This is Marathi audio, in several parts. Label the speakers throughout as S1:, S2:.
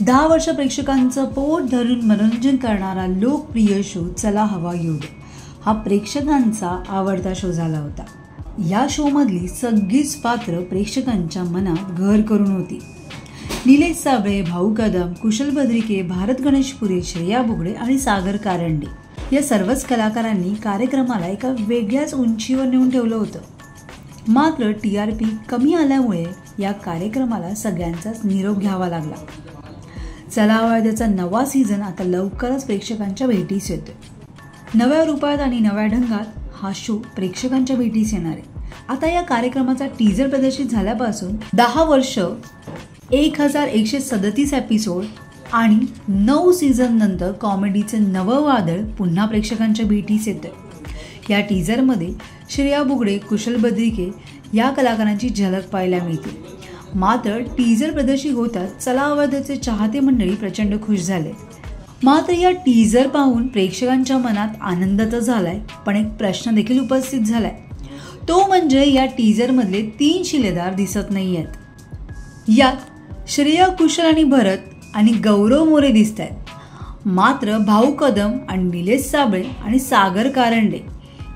S1: 10 वर्ष प्रेक्षकांचं पोट धरून मनोरंजन करणारा लोकप्रिय शो चला हवा येऊ दे हा प्रेक्षकांचा आवडता शो झाला होता। या शोमधली सगळीच पात्र प्रेक्षकांच्या मनात घर करून होती। निलेश साबळे, भाऊ कदम, कुशल बद्रिके, भारत गणेशपुरे, श्रेया बुगडे आणि सागर कारंडे या सर्वच कलाकारांनी कार्यक्रमाला एका वेगळ्याच उंचीवर नेऊन ठेवलं होतं। मात्र TRP कमी आल्यामुळे या कार्यक्रमाला सगळ्यांचाच निरोप घ्यावा लागला। चला हवा येऊचा नवा सीझन आता लवकरच प्रेक्षकांच्या भेटीस येतोय। नव्या रूपात आणि नव्या ढंगात हा शो प्रेक्षकांच्या भेटीस येणार आहे। आता या कार्यक्रमाचा टीजर प्रदर्शित झाल्यापासून 10 वर्ष 1137 एपिसोड आणि 9 सीझन नंतर कॉमेडीचे नवं वादळ पुन्हा प्रेक्षकांच्या भेटीस येतंय। या टीजरमध्ये श्रेया बुगडे, कुशल बद्रिके या कलाकारांची झलक पाहायला मिळते। मात्र टीजर प्रदर्शित होताच चला हवा येऊचे चाहते मंडळी प्रचंड खुश झाले। मात्र या टीजर पाहून प्रेक्षकांच्या मनात आनंद तर झालाय, पण एक प्रश्न देखील उपस्थित झालाय। तो म्हणजे या टीजरमधले 3 शिलेदार दिसत नाहीयेत। यात श्रेया, कुशल आणि भरत आणि गौरव मोरे दिसत आहेत। मात्र भाऊ कदम आणि निलेश साबळे आणि सागर कारंडे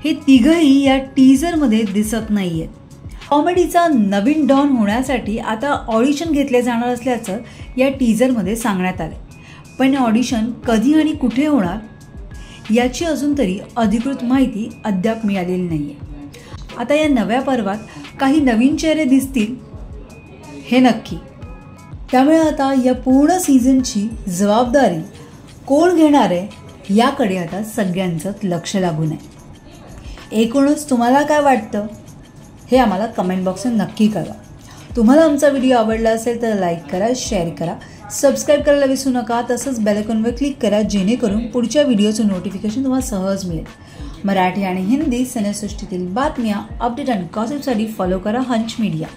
S1: हे तिघही या टीजरमध्ये दिसत नाहीयेत। कॉमेडीचा नवीन डॉन होण्यासाठी आता ऑडिशन घेतले जाणार असल्याचं या टीजरमध्ये सांगण्यात आले, पण ऑडिशन कधी आणि कुठे होणार याची अजून तरी अधिकृत माहिती अद्याप मिळालेली नाहीये। आता या नव्या पर्वात काही नवीन चेहरे दिसतील हे नक्की। त्यामुळे आता या पूर्ण सीझनची जबाबदारी कोण घेणार आहे याकडे आता शेवटचं लक्ष लागून आहे। एकूणच तुम्हाला काय वाटतं हे आम्हाला कमेंट बॉक्समध्ये नक्की कळवा। तुम्हाला आमचा व्हिडिओ आवडला असेल तर लाईक करा, शेअर करा, सबस्क्राईब करायला विसरू नका। तसंच बेल आयकॉनवर क्लिक करा जेणेकरून पुढच्या व्हिडिओचं नोटिफिकेशन तुम्हाला सहज मिळेल। मराठी आणि हिंदी सिनेसृष्टीतील बातम्या, अपडेट आणि गॉसिपसाठी फॉलो करा हंच मीडिया।